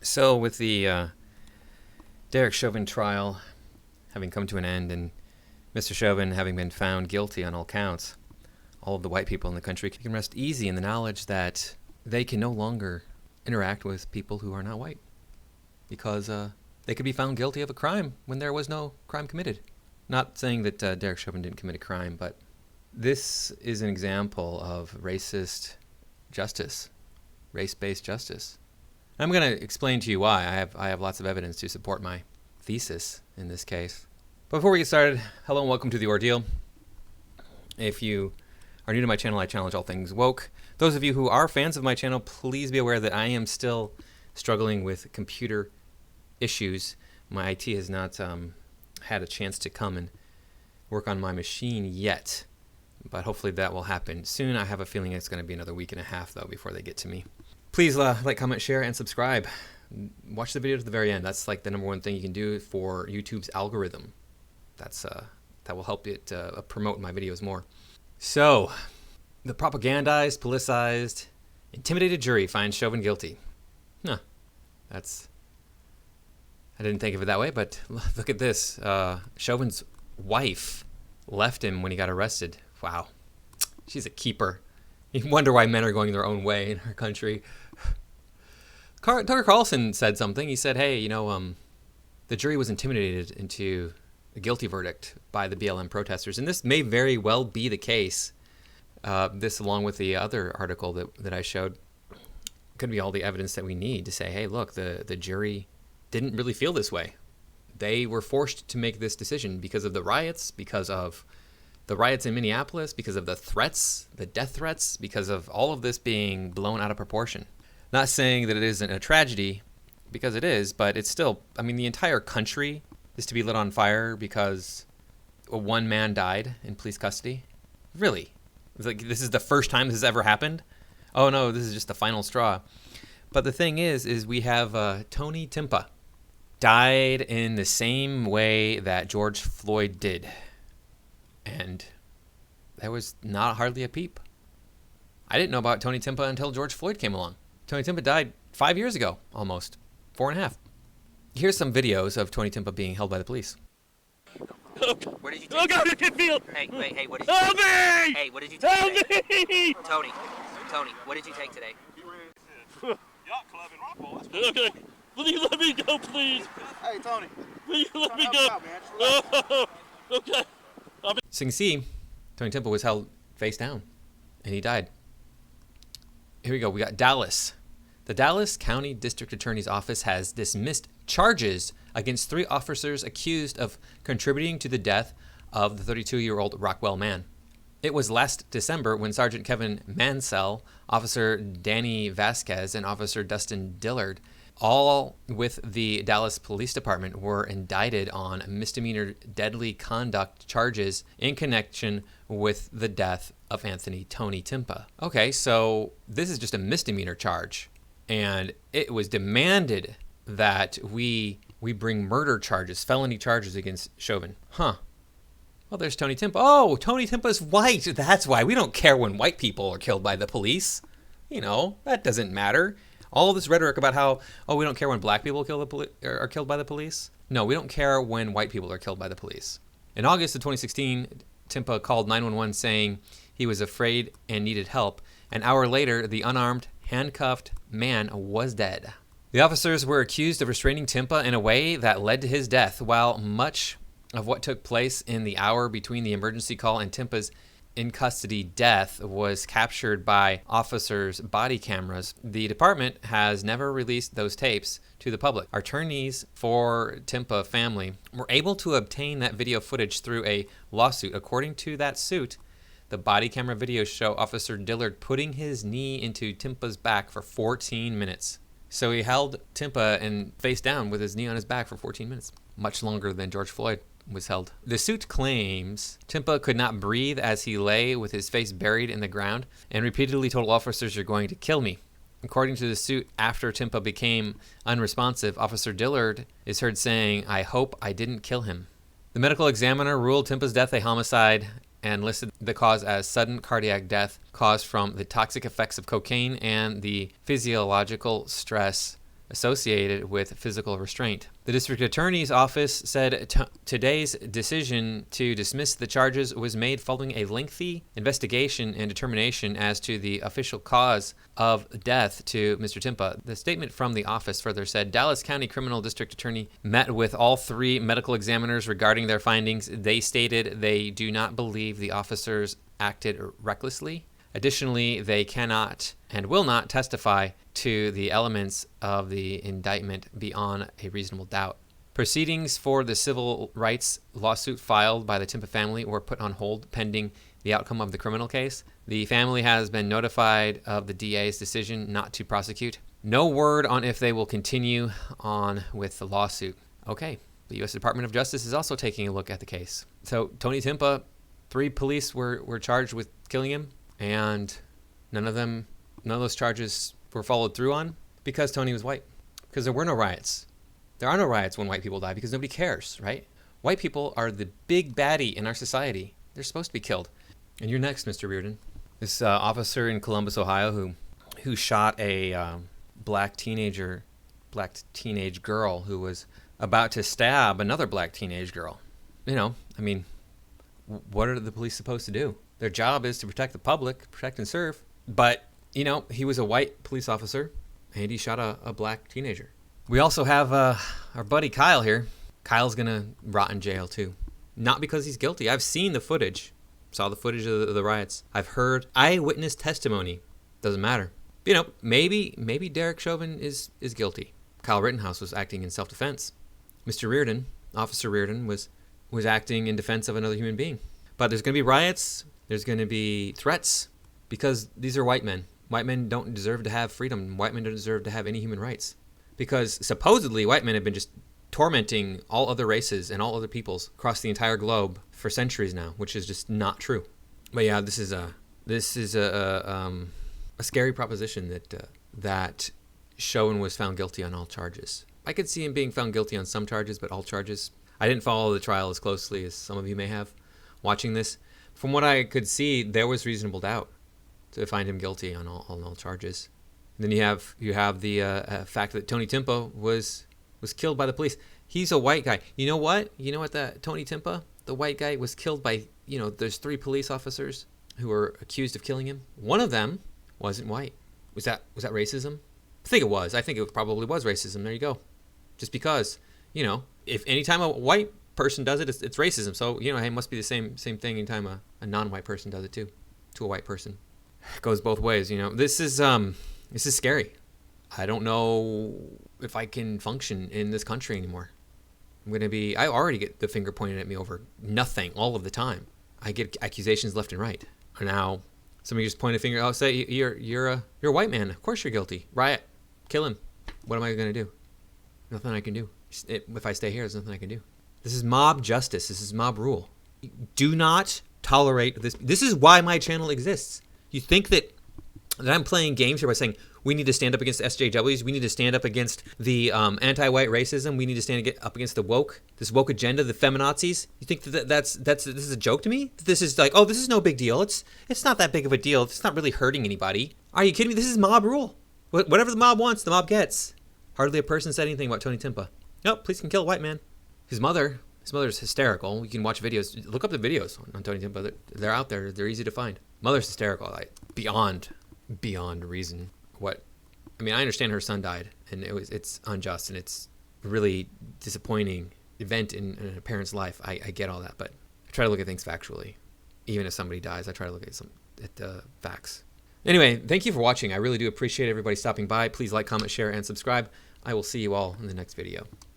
So with the Derek Chauvin trial having come to an end and Mr. Chauvin having been found guilty on all counts, all of the white people in the country can rest easy in the knowledge that they can no longer interact with people who are not white because they could be found guilty of a crime when there was no crime committed. Not saying that Derek Chauvin didn't commit a crime, but this is an example of racist justice, race-based justice. I'm going to explain to you why. I have lots of evidence to support my thesis in this case. But before we get started, hello and welcome to The Ordeal. If you are new to my channel, I challenge all things woke. Those of you who are fans of my channel, please be aware that I am still struggling with computer issues. My IT has not had a chance to come and work on my machine yet, but hopefully that will happen soon. I have a feeling it's going to be another week and a half, though, before they get to me. Please like, comment, share, and subscribe. Watch the video to the very end. That's like the number one thing you can do for YouTube's algorithm. That will help it promote my videos more. So, the propagandized, politicized, intimidated jury finds Chauvin guilty. I didn't think of it that way, but look at this. Chauvin's wife left him when he got arrested. Wow. She's a keeper. You wonder why men are going their own way in our country. Tucker Carlson said something. He said, hey, the jury was intimidated into a guilty verdict by the BLM protesters. And this may very well be the case. This, along with the other article that I showed, could be all the evidence that we need to say, hey, look, the jury didn't really feel this way. They were forced to make this decision because of the riots, because of the riots in Minneapolis, because of the threats, the death threats, because of all of this being blown out of proportion. Not saying that it isn't a tragedy, because it is, but it's still, the entire country is to be lit on fire because one man died in police custody? Really? Like, this is the first time this has ever happened? Oh no, this is just the final straw. But the thing is we have Tony Timpa died in the same way that George Floyd did. And there was not hardly a peep. I didn't know about Tony Timpa until George Floyd came along. Tony Timpa died 5 years ago, almost. 4.5. Here's some videos of Tony Timpa being held by the police. Where did you take God, I can feel. Hey, what did you Help take? me! Hey, what did you take Help today? me! Tony, what did you take today? Yacht club in Rockville. That's Okay, will you let me go, please? Hey, Tony. Will you let me Help go? out, man. Just relax. Oh, okay. So you can see, Tony Timpa was held face down, and he died. Here we go. We got Dallas. The Dallas County District Attorney's Office has dismissed charges against 3 officers accused of contributing to the death of the 32-year-old Rockwell man. It was last December when Sergeant Kevin Mansell, Officer Danny Vasquez, and Officer Dustin Dillard, all with the Dallas Police Department, were indicted on misdemeanor deadly conduct charges in connection with the death of Anthony Tony Timpa. Okay, so this is just a misdemeanor charge, and it was demanded that we bring murder charges, felony charges against Chauvin. Well, there's Tony Timpa. Oh, Tony Timpa's white. That's why. We don't care when white people are killed by the police. That doesn't matter. All this rhetoric about how, we don't care when black people are killed by the police. No, we don't care when white people are killed by the police. In August of 2016, Timpa called 911 saying he was afraid and needed help. An hour later, the unarmed, handcuffed man was dead. The officers were accused of restraining Timpa in a way that led to his death. While much of what took place in the hour between the emergency call and Timpa's in-custody death was captured by officers' body cameras, the department has never released those tapes to the public. Attorneys for Timpa family were able to obtain that video footage through a lawsuit. According to that suit, the body camera videos show Officer Dillard putting his knee into Timpa's back for 14 minutes. So he held Timpa and face down with his knee on his back for 14 minutes, much longer than George Floyd was held. The suit claims Timpa could not breathe as he lay with his face buried in the ground and repeatedly told officers, "You're going to kill me." According to the suit, after Timpa became unresponsive, Officer Dillard is heard saying, "I hope I didn't kill him." The medical examiner ruled Timpa's death a homicide and listed the cause as sudden cardiac death caused from the toxic effects of cocaine and the physiological stress associated with physical restraint. The district attorney's office said today's decision to dismiss the charges was made following a lengthy investigation and determination as to the official cause of death to Mr. Timpa. The statement from the office further said Dallas County Criminal District Attorney met with all 3 medical examiners regarding their findings. They stated they do not believe the officers acted recklessly. Additionally, they cannot and will not testify to the elements of the indictment beyond a reasonable doubt. Proceedings for the civil rights lawsuit filed by the Timpa family were put on hold pending the outcome of the criminal case. The family has been notified of the DA's decision not to prosecute. No word on if they will continue on with the lawsuit. Okay, the U.S. Department of Justice is also taking a look at the case. So Tony Timpa, 3 police were charged with killing him, and none of those charges were followed through on because Tony was white. Because there were no riots. There are no riots when white people die because nobody cares, right? White people are the big baddie in our society. They're supposed to be killed. And you're next, Mr. Reardon. This officer in Columbus, Ohio, who shot a black teenage girl who was about to stab another black teenage girl. You know, I mean, what are the police supposed to do? Their job is to protect the public, protect and serve. But, you know, he was a white police officer, and he shot a black teenager. We also have our buddy Kyle here. Kyle's going to rot in jail, too. Not because he's guilty. I've seen the footage. Saw the footage of the riots. I've heard eyewitness testimony. Doesn't matter. You know, maybe Derek Chauvin is guilty. Kyle Rittenhouse was acting in self-defense. Mr. Reardon, Officer Reardon, was acting in defense of another human being. But there's going to be riots. There's going to be threats because these are white men. White men don't deserve to have freedom. White men don't deserve to have any human rights. Because supposedly white men have been just tormenting all other races and all other peoples across the entire globe for centuries now, which is just not true. But yeah, this is a scary proposition that Chauvin was found guilty on all charges. I could see him being found guilty on some charges, but all charges. I didn't follow the trial as closely as some of you may have watching this. From what I could see, there was reasonable doubt to find him guilty on all charges. And then you have the fact that Tony Timpa was killed by the police. He's a white guy. You know what? That Tony Timpa, the white guy, was killed by, there's 3 police officers who were accused of killing him. One of them wasn't white. Was that racism? I think it was. I think it probably was racism. There you go. Just because, if anytime a white person does it, it's racism. So, hey, it must be the same thing anytime a non-white person does it too, to a white person. It goes both ways, This is scary. I don't know if I can function in this country anymore. I already get the finger pointed at me over nothing all of the time. I get accusations left and right. And now somebody just point a finger, say you're a white man. Of course you're guilty. Riot. Kill him. What am I going to do? Nothing I can do. If I stay here, there's nothing I can do. This is mob justice. This is mob rule. Do not tolerate this. This is why my channel exists. You think that I'm playing games here by saying we need to stand up against the SJWs. We need to stand up against the anti-white racism. We need to stand up against this woke agenda, the feminazis. You think that this is a joke to me? This is like, oh, this is no big deal. It's not that big of a deal. It's not really hurting anybody. Are you kidding me? This is mob rule. Whatever the mob wants, the mob gets. Hardly a person said anything about Tony Timpa. Nope, police can kill a white man. His mother's hysterical. You can watch videos. Look up the videos on Tony Timpa. They're out there. They're easy to find. Mother's hysterical, like beyond reason. I understand her son died, and it's unjust, and it's a really disappointing event in a parent's life. I get all that, but I try to look at things factually. Even if somebody dies, I try to look at facts. Anyway, thank you for watching. I really do appreciate everybody stopping by. Please like, comment, share, and subscribe. I will see you all in the next video.